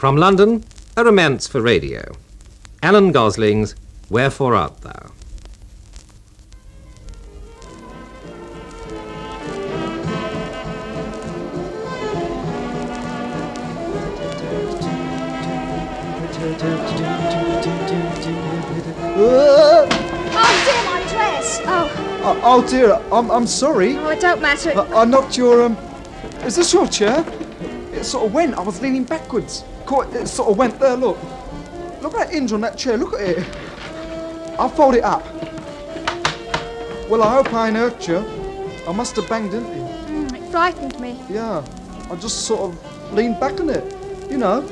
From London, a romance for radio. Alan Gosling's Wherefore Art Thou? Oh dear, my dress! Oh dear, I'm sorry. Oh, it don't matter. I knocked your, Is this your chair? It sort of went. I was leaning backwards. It sort of went there, look. Look at that hinge on that chair, look at it. I'll fold it up. Well, I hope I ain't hurt you. I must have banged into you. It frightened me. Yeah, I just sort of leaned back on it. You know,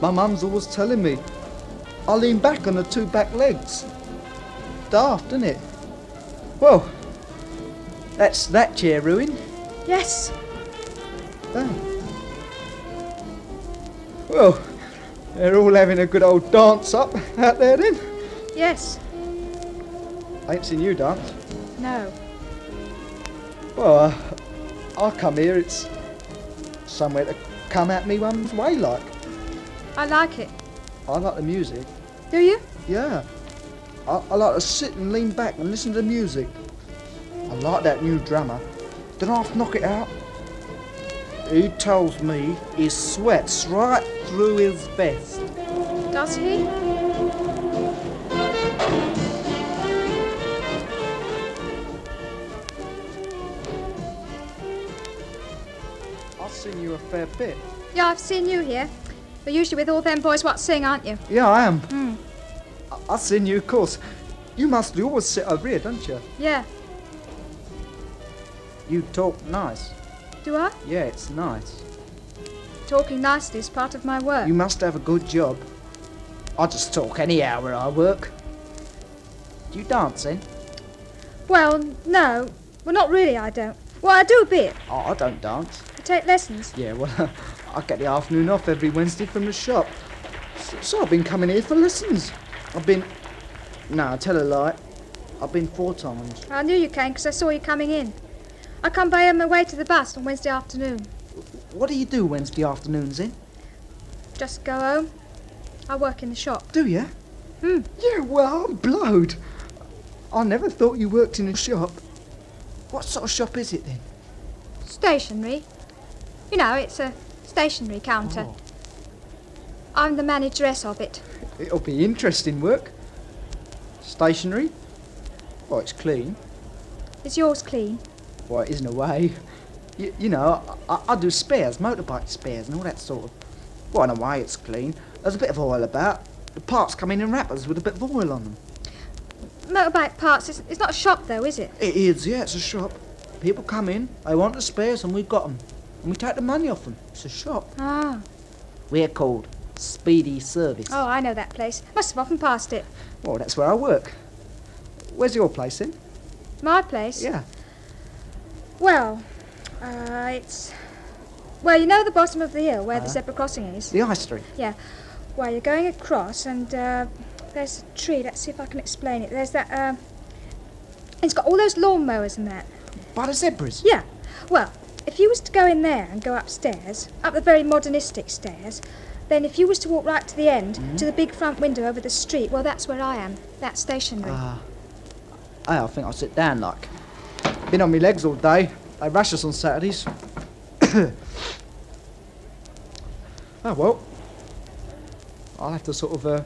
my mum's always telling me, I lean back on the two back legs. Daft, isn't it? Well, that's that chair ruined. Yes. Oh. Well, they're all having a good old dance up out there then. Yes. I ain't seen you dance. No. Well, I come here, it's somewhere to come at me one's way like. I like it. I like the music. Do you? Yeah. I like to sit and lean back and listen to the music. I like that new drummer. Then I'll knock it out. He tells me he sweats right through his vest. Does he? I've seen you a fair bit. Yeah, I've seen you here. You're usually with all them boys what sing, aren't you? Yeah, I am. I've seen you, of course. You must always sit over here, don't you? Yeah. You talk nice. Do I? Yeah, it's nice. Talking nicely is part of my work. You must have a good job. I just talk any hour where I work. Do you dance then? Well, no. Well, not really, I don't. Well, I do a bit. Oh, I don't dance. I take lessons. Yeah, well, I get the afternoon off every Wednesday from the shop. So I've been coming here for lessons. No, tell a lie. I've been 4 times. I knew you came because I saw you coming in. I come by on my way to the bus on Wednesday afternoon. What do you do Wednesday afternoons then? Just go home. I work in the shop. Do you? Yeah, well, I'm blowed. I never thought you worked in a shop. What sort of shop is it then? Stationery. You know, it's a stationery counter. Oh. I'm the manageress of it. It'll be interesting work. Stationery? Well, it's clean. Is yours clean? Well, it is in a way. You know, I do spares, motorbike spares and all that sort of... Well, in a way it's clean. There's a bit of oil about. The parts come in wrappers with a bit of oil on them. Motorbike parts, it's not a shop though, is it? It is, yeah, it's a shop. People come in, they want the spares and we've got them. And we take the money off them. It's a shop. Ah. We're called Speedy Service. Oh, I know that place. Must have often passed it. Well, that's where I work. Where's your place then? My place? Yeah. Well, it's... Well, you know the bottom of the hill where the zebra crossing is? The High Street? Yeah. Well, you're going across and there's a tree. Let's see if I can explain it. There's that... It's got all those lawn mowers and that. By the zebras? Yeah. Well, if you was to go in there and go upstairs, up the very modernistic stairs, then if you was to walk right to the end, to the big front window over the street, well, that's where I am. That's stationery. I think I'll sit down, like. Been on my legs all day. They rush us on Saturdays. Oh, well. I'll have to sort of,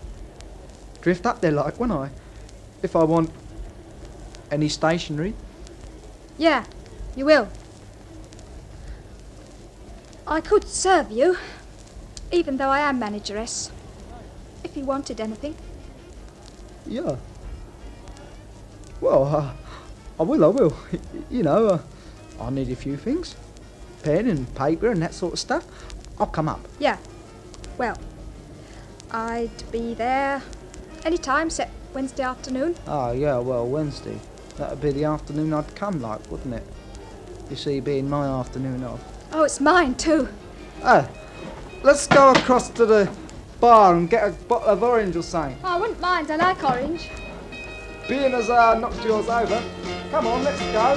drift up there, like, won't I? If I want any stationery. Yeah, you will. I could serve you, even though I am manageress, if you wanted anything. Yeah. Well, I will. You know, I'll need a few things. Pen and paper and that sort of stuff. I'll come up. Yeah. Well, I'd be there any time except Wednesday afternoon. Oh, yeah, well, Wednesday. That'd be the afternoon I'd come, like, wouldn't it? You see, being my afternoon off. Oh, it's mine too. Let's go across to the bar and get a bottle of orange or something. Oh, I wouldn't mind. I like orange. Being as I knocked yours over. Come on, let's go.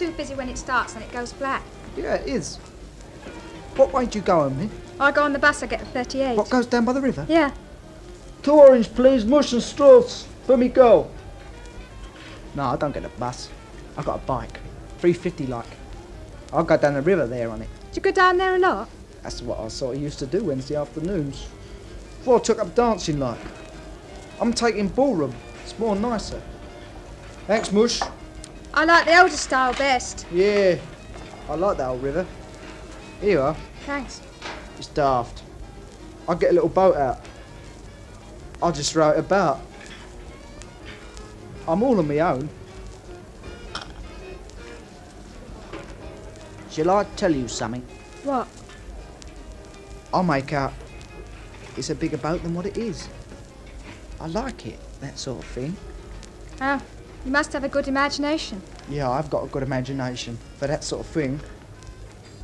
too busy when it starts and it goes flat. Yeah, it is. What way do you go home then? I go on the bus, I get the 38. What goes down by the river? Yeah. 2 orange, please, mush and straws for me go. No, I don't get a bus. I got a bike. 350 like. I'll go down the river there on it. Do you go down there a lot? That's what I sort of used to do Wednesday afternoons. Before I took up dancing like. I'm taking ballroom. It's more nicer. Thanks, Mush. I like the older style best. Yeah, I like that old river. Here you are. Thanks. It's daft. I'll get a little boat out. I'll just row it about. I'm all on my own. Shall I tell you something? What? I'll make out it's a bigger boat than what it is. I like it, that sort of thing. Oh, you must have a good imagination. Yeah, I've got a good imagination for that sort of thing.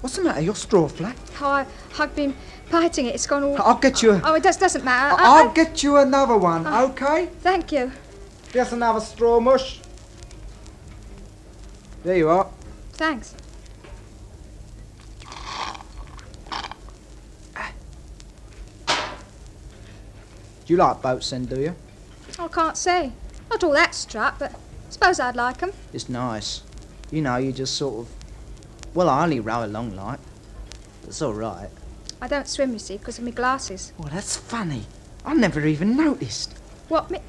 What's the matter? Your straw flat? Oh, I've been biting it. It's gone all... I'll get you a... Oh, it doesn't matter. I'll get you another one, okay? Thank you. Just another straw, Mush. There you are. Thanks. Do you like boats then, do you? I can't say. Not all that strut, but suppose I'd like 'em. It's nice. You know, you just sort of... Well, I only row along like. It's all right. I don't swim, you see, because of my glasses. Well, that's funny. I never even noticed. What, me...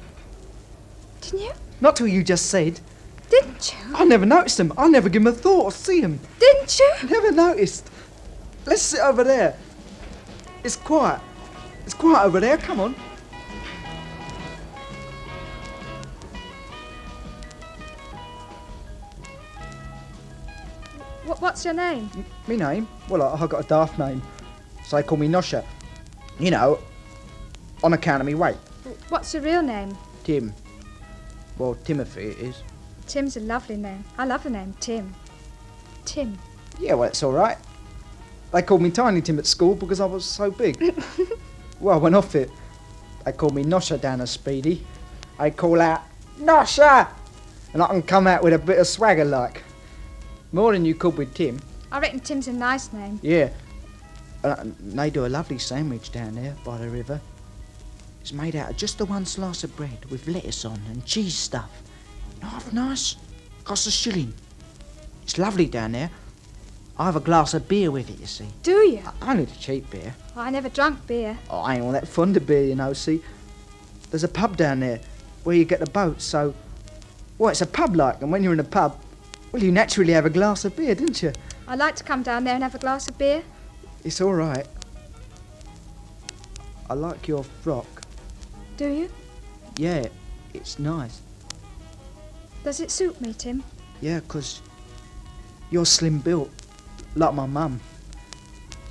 Didn't you? Not till you just said. Didn't you? I never noticed them. I never give them a thought or see them. Didn't you? Never noticed. Let's sit over there. It's quiet. It's quiet over there. Come on. What's your name? Me name? Well, I got a daft name. So they call me Nosha. You know, on account of me weight. What's your real name? Tim. Well, Timothy it is. Tim's a lovely name. I love the name Tim. Tim. Yeah, well, it's all right. They called me Tiny Tim at school because I was so big. Well, I went off it. They called me Nosha down at Speedy. I call out, Nosha! And I can come out with a bit of swagger like. More than you could with Tim. I reckon Tim's a nice name. Yeah. They do a lovely sandwich down there by the river. It's made out of just the one slice of bread with lettuce on and cheese stuff. Half nice. Costs a shilling. It's lovely down there. I have a glass of beer with it, you see. Do you? Only the cheap beer. I never drunk beer. Oh, I ain't all that fond of beer, you know, see. There's a pub down there where you get the boat, so... Well, it's a pub like, and when you're in a pub, well, you naturally have a glass of beer, didn't you? I'd like to come down there and have a glass of beer. It's all right. I like your frock. Do you? Yeah, it's nice. Does it suit me, Tim? Yeah, 'cause you're slim built, like my mum.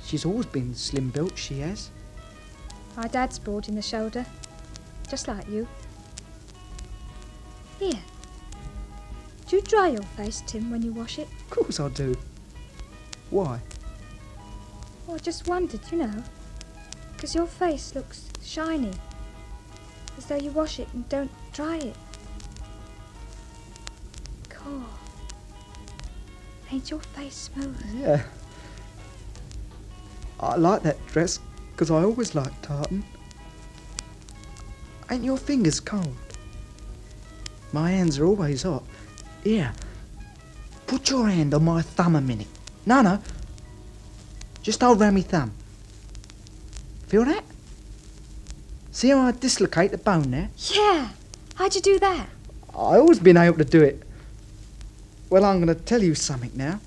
She's always been slim built, she has. My dad's broad in the shoulder, just like you. Here. Do you dry your face, Tim, when you wash it? Of course I do. Why? Oh, I just wondered, you know. 'Cause your face looks shiny. As though you wash it and don't dry it. God. Ain't your face smooth? Yeah. I like that dress 'cause I always liked tartan. Ain't your fingers cold? My hands are always hot. Here, put your hand on my thumb a minute. No. Just hold round me thumb. Feel that? See how I dislocate the bone there? Yeah. How'd you do that? I always been able to do it. Well, I'm going to tell you something now.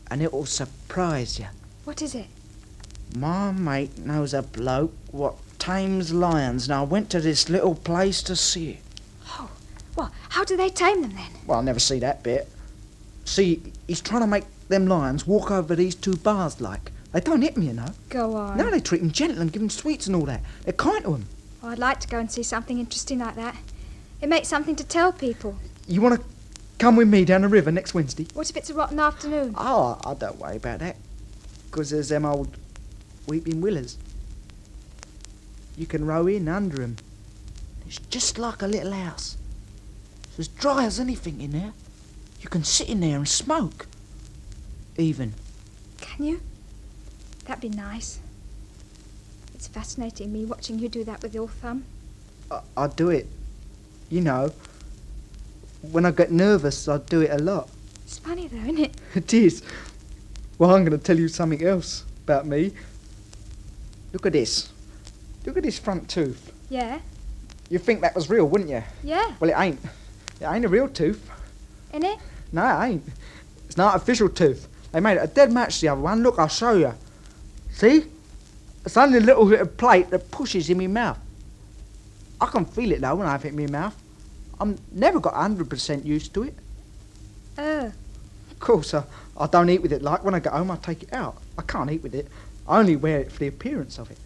And it'll surprise you. What is it? My mate knows a bloke what tames lions, and I went to this little place to see it. Oh, well, how do they tame them then? Well, I never see that bit. See, he's trying to make them lions walk over these 2 bars like. They don't hit 'em, you know. Go on. No, they treat 'em gentle and give 'em sweets and all that. They're kind to 'em. Oh, I'd like to go and see something interesting like that. It makes something to tell people. You want to come with me down the river next Wednesday? What if it's a rotten afternoon? Oh, I don't worry about that. 'Cause there's them old weeping willows. You can row in under 'em. It's just like a little house. It's as dry as anything in there. You can sit in there and smoke. Even. Can you? That'd be nice. It's fascinating, me watching you do that with your thumb. I do it, you know. When I get nervous, I do it a lot. It's funny though, isn't it? It is. Well, I'm going to tell you something else about me. Look at this. Look at this front tooth. Yeah? You'd think that was real, wouldn't you? Yeah. Well, it ain't. It ain't a real tooth. Isn't it? No, it ain't. It's an artificial tooth. They made it a dead match to the other one. Look, I'll show you. See? It's only a little bit of plate that pushes in my mouth. I can feel it, though, when I have it in my mouth. I'm never got 100% used to it. Oh. Of course, I don't eat with it. Like, when I get home, I take it out. I can't eat with it. I only wear it for the appearance of it.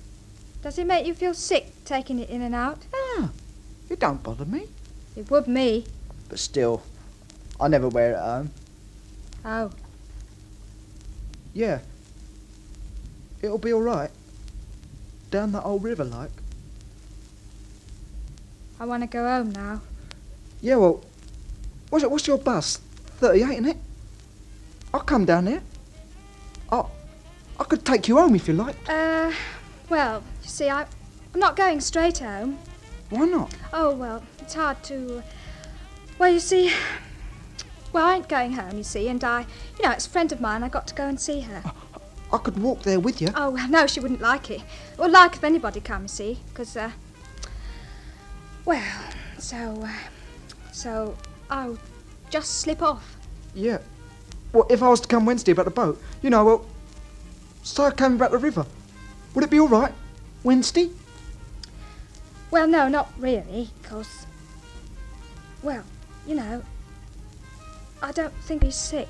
Does it make you feel sick, taking it in and out? Ah, it don't bother me. It would me. But still, I never wear it at home. Oh. Yeah. It'll be all right. Down that old river, like. I want to go home now. Yeah, well, what's your bus? 38, isn't it? I'll come down there. I could take you home if you like. Well, you see, I'm not going straight home. Why not? Oh, well, it's hard to... Well, you see... Well, I ain't going home, you see, and it's a friend of mine, I got to go and see her. I could walk there with you. Oh, well, no, she wouldn't like it. Well, like if anybody come, you see, because, well, so I'll just slip off. Yeah. Well, if I was to come Wednesday about the boat, well, start coming back the river. Would it be all right? Wednesday? Well, no, not really, because, well, I don't think he's sick.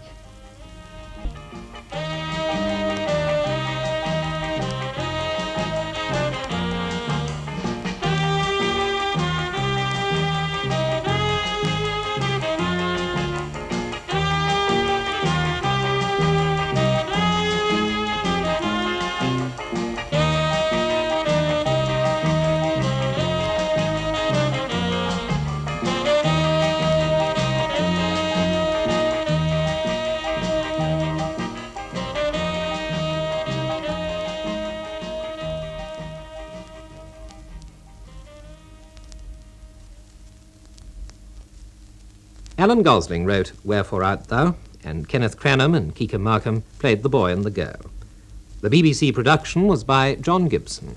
Alan Gosling wrote Wherefore Art Thou, and Kenneth Cranham and Kika Markham played the boy and the girl. The BBC production was by John Gibson.